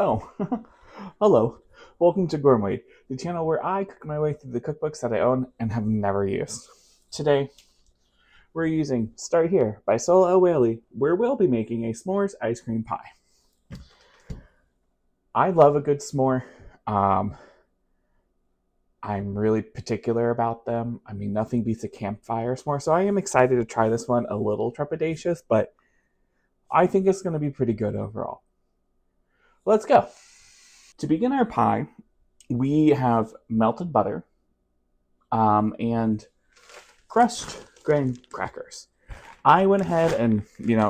Oh, hello. Welcome to Gourmet, the channel where I cook my way through the cookbooks that I own and have never used. Today, we're using Start Here by Sohla El-Waylly, where we'll be making a s'mores ice cream pie. I love a good s'more. Um, I'm really particular about them. I mean, nothing beats a campfire s'more, so I am excited to try this one. A little trepidatious, but I think it's going to be pretty good overall. Let's go. To begin our pie, we have melted butter, and crushed graham crackers. I went ahead and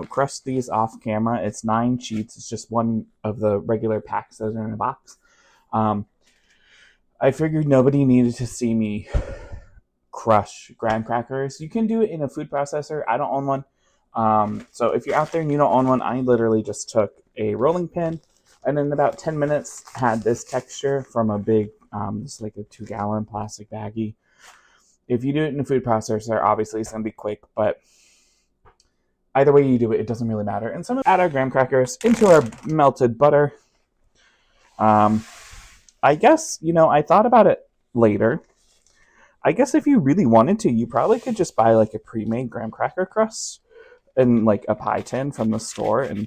crushed these off camera. It's 9 sheets. It's just one of the regular packs that are in a box. Um, I figured nobody needed to see me crush graham crackers. You can do it in a food processor. I don't own one. So if you're out there and you don't own one, I literally just took a rolling pin and in about 10 minutes had this texture from a big, just like a 2-gallon plastic baggie. If you do it in a food processor, obviously it's going to be quick, but either way you do it, it doesn't really matter. And some add our graham crackers into our melted butter. Um, I guess, I thought about it later. I guess if you really wanted to, you probably could just buy like a pre-made graham cracker crust in like a pie tin from the store and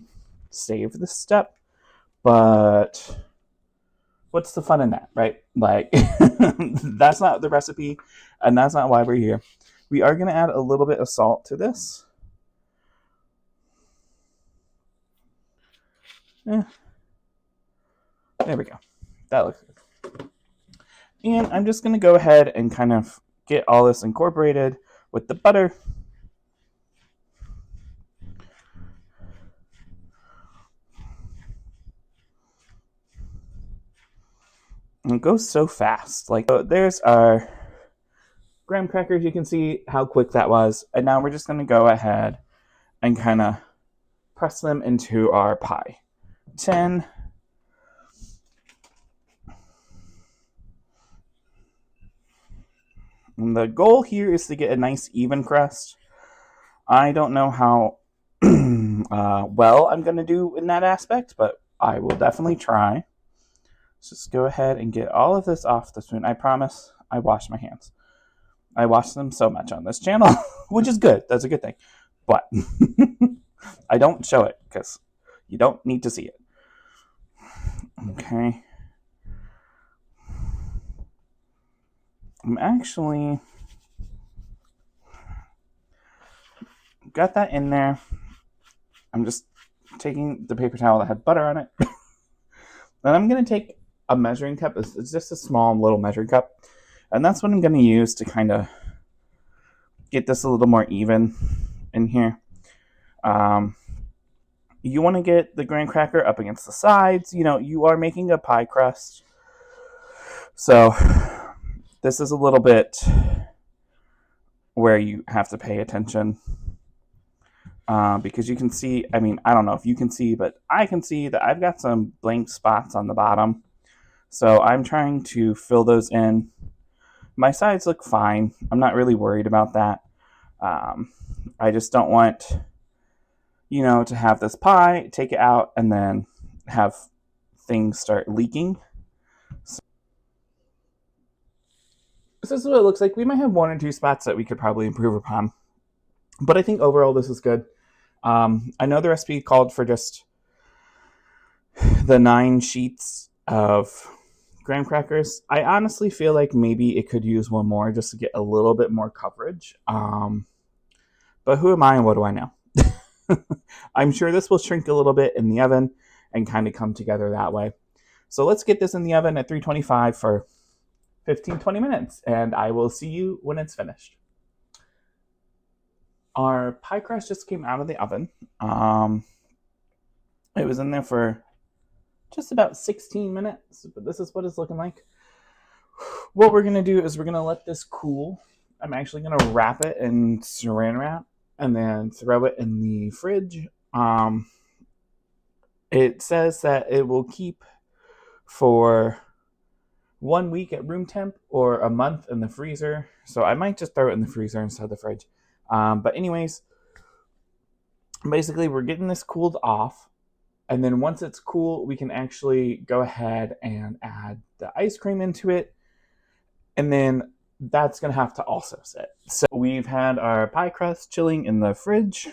save this step. But what's the fun in that, right? Like, that's not the recipe, and that's not why we're here. We are going to add a little bit of salt to this. Eh, there we go. That looks good. And I'm just going to go ahead and kind of get all this incorporated with the butter. And it goes so fast. Like, so there's our graham crackers. You can see how quick that was. And now we're just going to go ahead and kind of press them into our pie tin. And the goal here is to get a nice even crust. I don't know how well I'm going to do in that aspect, but I will definitely try. Let's just go ahead and get all of this off the spoon. I promise I wash my hands. I wash them so much on this channel, which is good. That's a good thing. But I don't show it because you don't need to see it. Okay. I'm actually got that in there. I'm just taking the paper towel that had butter on it. Then I'm going to take a measuring cup. It's just a small little measuring cup. And that's what I'm going to use to kind of get this a little more even in here. You want to get the graham cracker up against the sides. You are making a pie crust. So this is a little bit where you have to pay attention. Because you can see, I mean, I don't know if you can see, but I can see that I've got some blank spots on the bottom. So I'm trying to fill those in. My sides look fine. I'm not really worried about that. I just don't want, to have this pie, take it out, and then have things start leaking. So this is what it looks like. We might have one or two spots that we could probably improve upon. But I think overall this is good. I know the recipe called for just the 9 sheets of graham crackers. I honestly feel like maybe it could use one more just to get a little bit more coverage. But who am I and what do I know? I'm sure this will shrink a little bit in the oven and kind of come together that way. So let's get this in the oven at 325 for 15-20 minutes, and I will see you when it's finished. Our pie crust just came out of the oven. It was in there for just about 16 minutes, but this is what it's looking like. What we're going to do is we're going to let this cool. I'm actually going to wrap it in saran wrap and then throw it in the fridge. It says that it will keep for 1 week at room temp or a month in the freezer. So I might just throw it in the freezer instead of the fridge. But anyways, basically we're getting this cooled off. And then once it's cool, we can actually go ahead and add the ice cream into it. And then that's going to have to also sit. So we've had our pie crust chilling in the fridge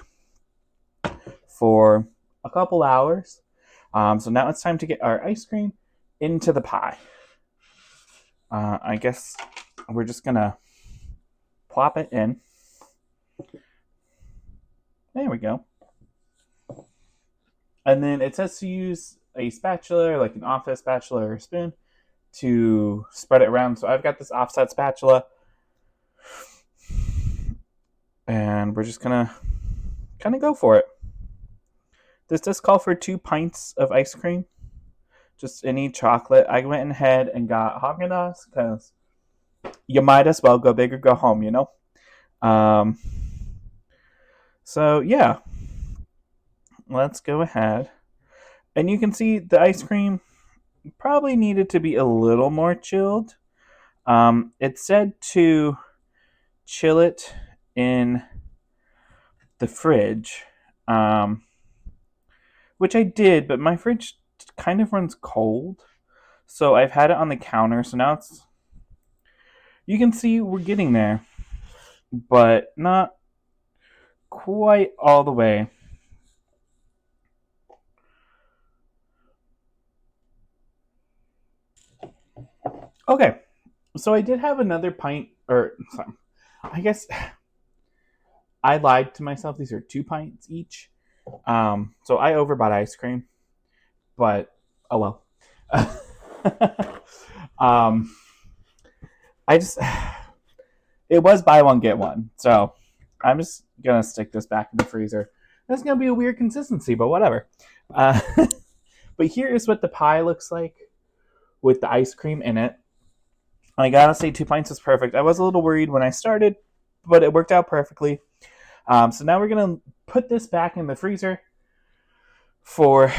for a couple hours. So now it's time to get our ice cream into the pie. I guess we're just going to plop it in. There we go. And then it says to use a spatula, like an offset spatula or a spoon, to spread it around. So I've got this offset spatula. And we're just going to kind of go for it. This does call for 2 pints of ice cream. Just any chocolate. I went ahead and got Haagen-Dazs because you might as well go big or go home, you know? So, yeah. Let's go ahead. And you can see the ice cream probably needed to be a little more chilled. It said to chill it in the fridge, which I did, but my fridge kind of runs cold. So I've had it on the counter. So now it's, you can see we're getting there, but not quite all the way. Okay, so I did have another pint, or sorry, I guess I lied to myself. These are 2 pints each. So I overbought ice cream, but oh well. I just, it was buy one get one, so I'm just gonna stick this back in the freezer. That's gonna be a weird consistency, but whatever. But here is what the pie looks like with the ice cream in it. I gotta say, 2 pints is perfect. I was a little worried when I started, but it worked out perfectly. So now we're gonna put this back in the freezer for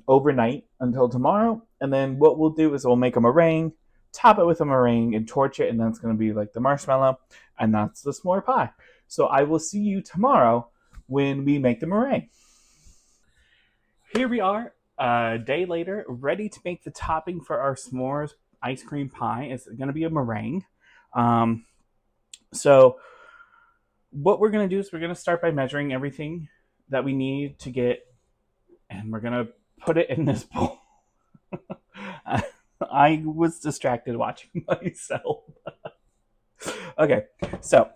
overnight until tomorrow. And then what we'll do is we'll make a meringue, top it with a meringue, and torch it. And then it's going to be like the marshmallow. And that's the s'more pie. So I will see you tomorrow when we make the meringue. Here we are, a day later, ready to make the topping for our s'mores ice cream pie. It's going to be a meringue. So what we're going to do is we're going to start by measuring everything that we need to get, and we're going to put it in this bowl. I was distracted watching myself. Okay, so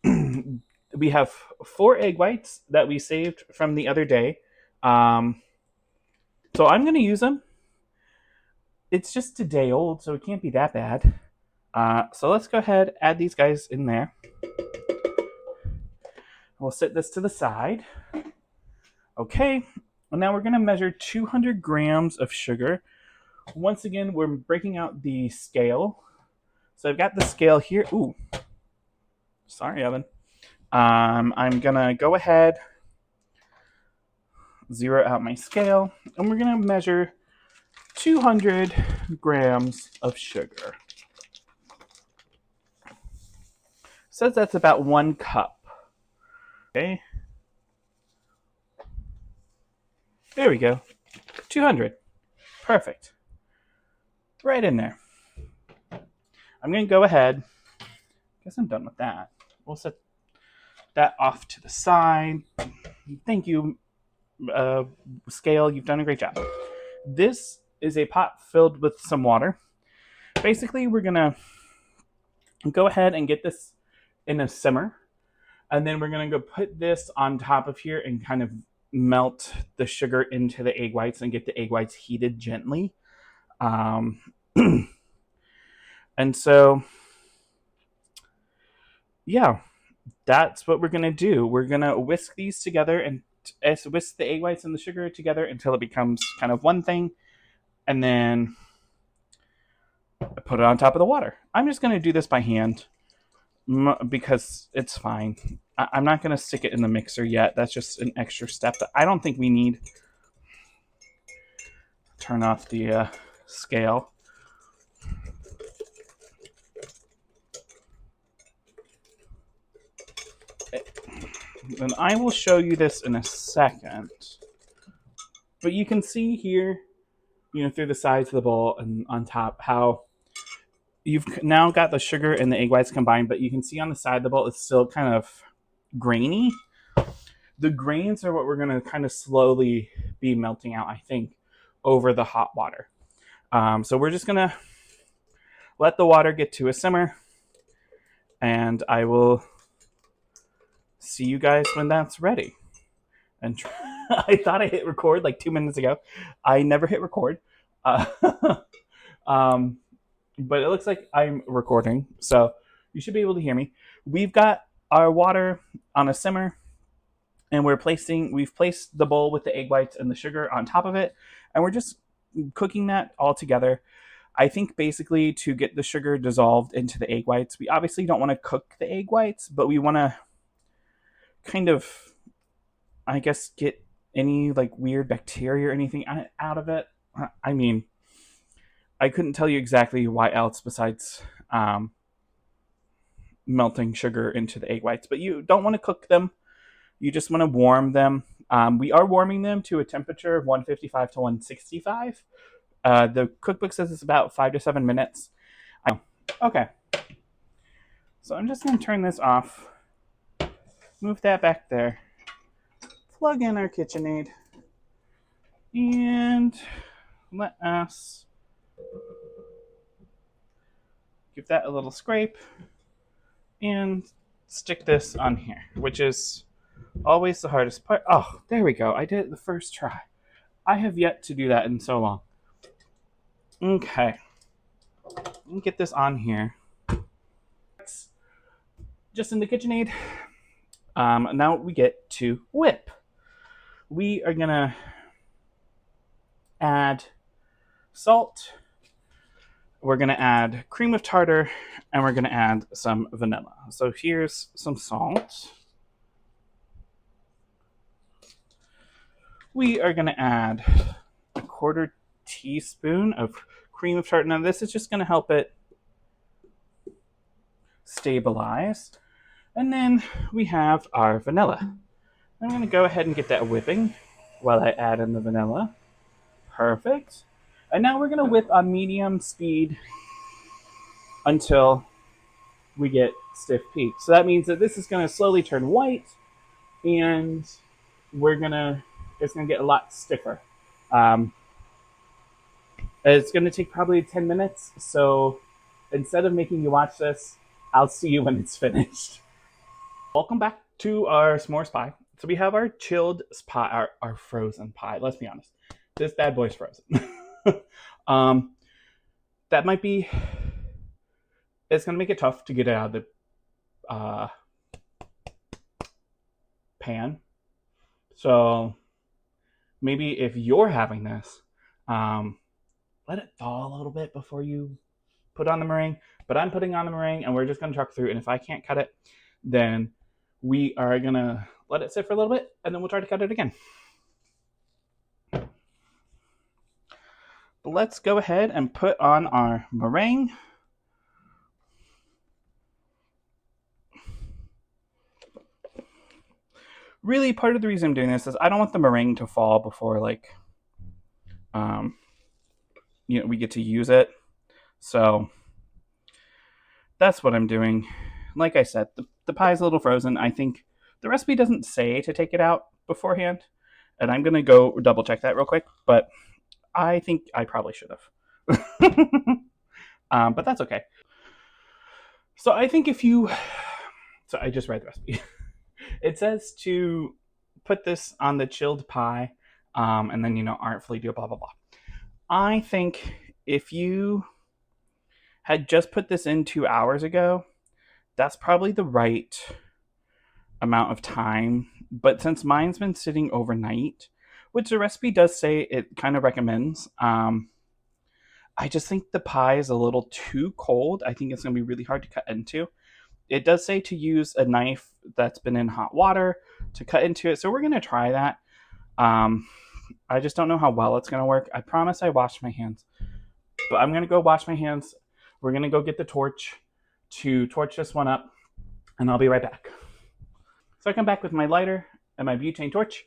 we have 4 egg whites that we saved from the other day. So I'm going to use them. It's just a day old, so it can't be that bad. So let's go ahead, add these guys in there. We'll set this to the side. Okay, and now we're going to measure 200 grams of sugar. Once again, we're breaking out the scale. So I've got the scale here. Ooh, sorry, Evan. I'm going to go ahead, zero out my scale, and we're going to measure 200 grams of sugar. Says that's about 1 cup. Okay. There we go. 200. Perfect. Right in there. I'm going to go ahead. Guess I'm done with that. We'll set that off to the side. Thank you, scale. You've done a great job. This is a pot filled with some water. Basically, we're going to go ahead and get this in a simmer. And then we're going to go put this on top of here and kind of melt the sugar into the egg whites and get the egg whites heated gently. And so, yeah, that's what we're going to do. We're going to whisk these together and whisk the egg whites and the sugar together until it becomes kind of one thing. And then put it on top of the water. I'm just going to do this by hand because it's fine. I'm not going to stick it in the mixer yet. That's just an extra step that I don't think we need. Turn off the scale. And I will show you this in a second. But you can see here, through the sides of the bowl and on top, how you've now got the sugar and the egg whites combined, but you can see on the side of the bowl it's still kind of grainy. The grains are what we're going to kind of slowly be melting out, I think, over the hot water. So we're just going to let the water get to a simmer, and I will see you guys when that's ready. And I thought I hit record like 2 minutes ago. I never hit record. Uh, but it looks like I'm recording, so you should be able to hear me. We've got our water on a simmer, and we've placed the bowl with the egg whites and the sugar on top of it, and we're just cooking that all together. I think basically to get the sugar dissolved into the egg whites, we obviously don't want to cook the egg whites, but we want to kind of, I guess, get any like weird bacteria or anything out of it. I mean, I couldn't tell you exactly why else besides melting sugar into the egg whites, but you don't want to cook them. You just want to warm them. We are warming them to a temperature of 155 to 165. The cookbook says it's about 5 to 7 minutes. Okay. So I'm just going to turn this off. Move that back there. Plug in our KitchenAid. And let us give that a little scrape. And stick this on here, which is always the hardest part. Oh, there we go. I did it the first try. I have yet to do that in so long. Okay. Let me get this on here. Just in the KitchenAid. Now we get to whip. We are going to add salt. We're going to add cream of tartar, and we're going to add some vanilla. So here's some salt. We are going to add a 1/4 teaspoon of cream of tartar. Now this is just going to help it stabilize. And then we have our vanilla. I'm going to go ahead and get that whipping while I add in the vanilla. Perfect. And now we're going to whip on medium speed until we get stiff peaks. So that means that this is going to slowly turn white, and it's going to get a lot stiffer. It's going to take probably 10 minutes. So instead of making you watch this, I'll see you when it's finished. Welcome back to our s'mores pie. So we have our chilled pie, our frozen pie. Let's be honest. This bad boy's frozen. That might be, it's going to make it tough to get it out of the pan. So maybe if you're having this, let it thaw a little bit before you put on the meringue. But I'm putting on the meringue, and we're just going to truck through. And if I can't cut it, then we are going to let it sit for a little bit, and then we'll try to cut it again. Let's go ahead and put on our meringue. Really, part of the reason I'm doing this is I don't want the meringue to fall before we get to use it. So that's what I'm doing. Like I said, the pie is a little frozen. I think the recipe doesn't say to take it out beforehand, and I'm gonna go double check that real quick, but I think I probably should have. But that's okay. So I think so I just read the recipe. It says to put this on the chilled pie, and then, artfully do blah, blah, blah. I think if you had just put this in 2 hours ago, that's probably the right amount of time. But since mine's been sitting overnight, which the recipe does say it kind of recommends, I just think the pie is a little too cold. I think it's going to be really hard to cut into. It does say to use a knife that's been in hot water to cut into it, so we're going to try that. I just don't know how well it's going to work. I promise I washed my hands, but I'm going to go wash my hands. We're going to go get the torch to torch this one up, and I'll be right back. So I come back with my lighter and my butane torch,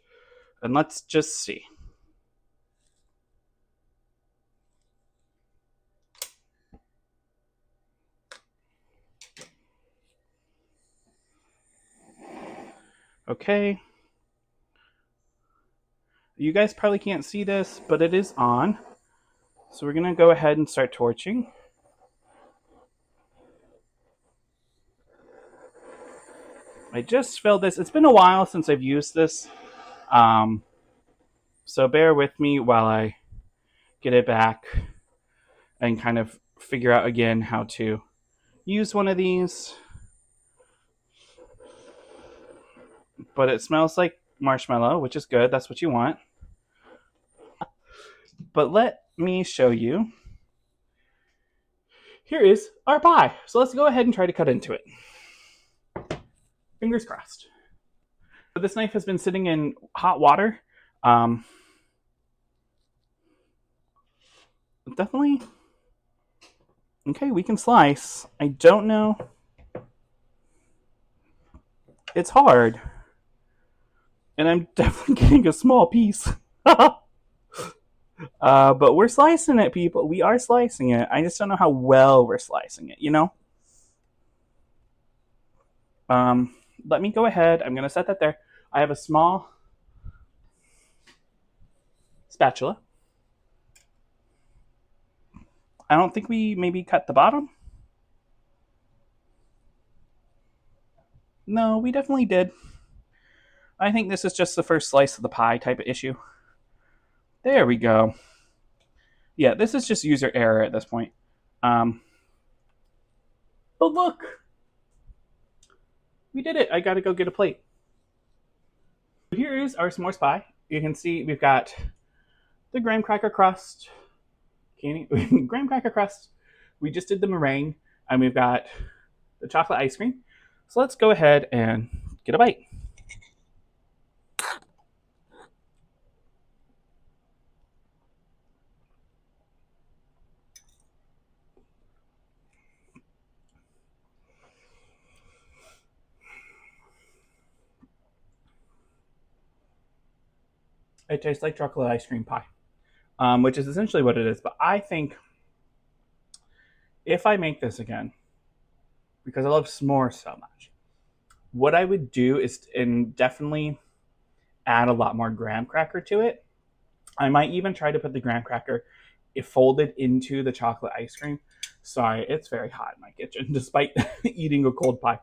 and let's just see. Okay. You guys probably can't see this, but it is on. So we're gonna go ahead and start torching. I just filled this. It's been a while since I've used this. Um, so bear with me while I get it back and kind of figure out again how to use one of these. But it smells like marshmallow, which is good. That's what you want. But let me show you. Here is our pie. So let's go ahead and try to cut into it. Fingers crossed. So this knife has been sitting in hot water. Definitely. Okay, we can slice. I don't know. It's hard. And I'm definitely getting a small piece. But we're slicing it, people. We are slicing it. I just don't know how well we're slicing it, you know? Let me go ahead. I'm going to set that there. I have a small spatula. I don't think we maybe cut the bottom. No, we definitely did. I think this is just the first slice of the pie type of issue. There we go. Yeah, this is just user error at this point. But look, we did it. I got to go get a plate. Here is our s'mores pie. You can see we've got the graham cracker crust. Graham cracker crust. We just did the meringue, and we've got the chocolate ice cream. So let's go ahead and get a bite. It tastes like chocolate ice cream pie, which is essentially what it is. But I think if I make this again, because I love s'mores so much, what I would do is and definitely add a lot more graham cracker to it. I might even try to put the graham cracker folded into the chocolate ice cream. Sorry, it's very hot in my kitchen, despite eating a cold pie.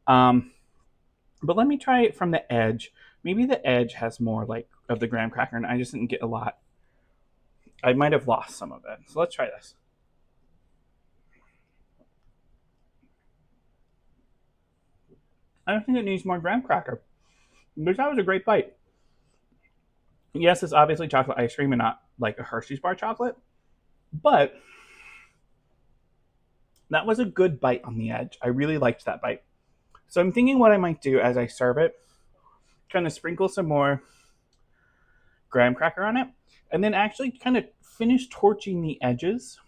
But let me try it from the edge. Maybe the edge has more like of the graham cracker, and I just didn't get a lot. I might have lost some of it. So let's try this. I don't think it needs more graham cracker. But that was a great bite. Yes, it's obviously chocolate ice cream and not like a Hershey's bar chocolate, but that was a good bite on the edge. I really liked that bite. So I'm thinking what I might do as I serve it, kind of sprinkle some more graham cracker on it, and then actually kind of finish torching the edges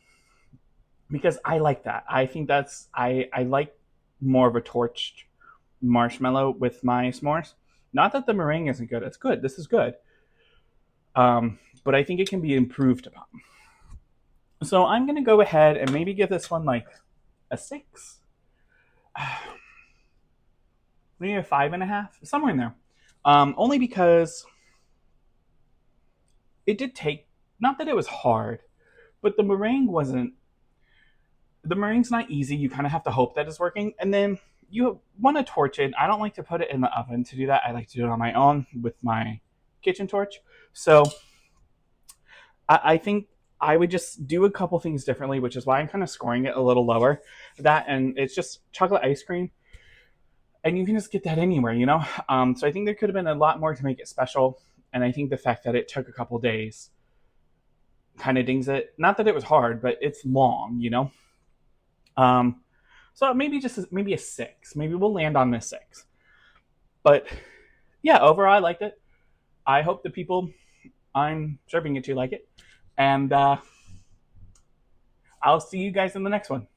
because I like that. I think I like more of a torched marshmallow with my s'mores. Not that the meringue isn't good. It's good. This is good. But I think it can be improved upon. So I'm going to go ahead and maybe give this one like a 6. Maybe a 5.5, somewhere in there. Only because it did take, not that it was hard, but the meringue's not easy. You kind of have to hope that it's working. And then you want to torch it. I don't like to put it in the oven to do that. I like to do it on my own with my kitchen torch. So I think I would just do a couple things differently, which is why I'm kind of scoring it a little lower. That and it's just chocolate ice cream. And you can just get that anywhere, you know? So I think there could have been a lot more to make it special. And I think the fact that it took a couple days kind of dings it. Not that it was hard, but it's long, you know? So maybe a 6. Maybe we'll land on this 6. But yeah, overall, I liked it. I hope the people I'm serving it to like it. And I'll see you guys in the next one.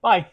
Bye.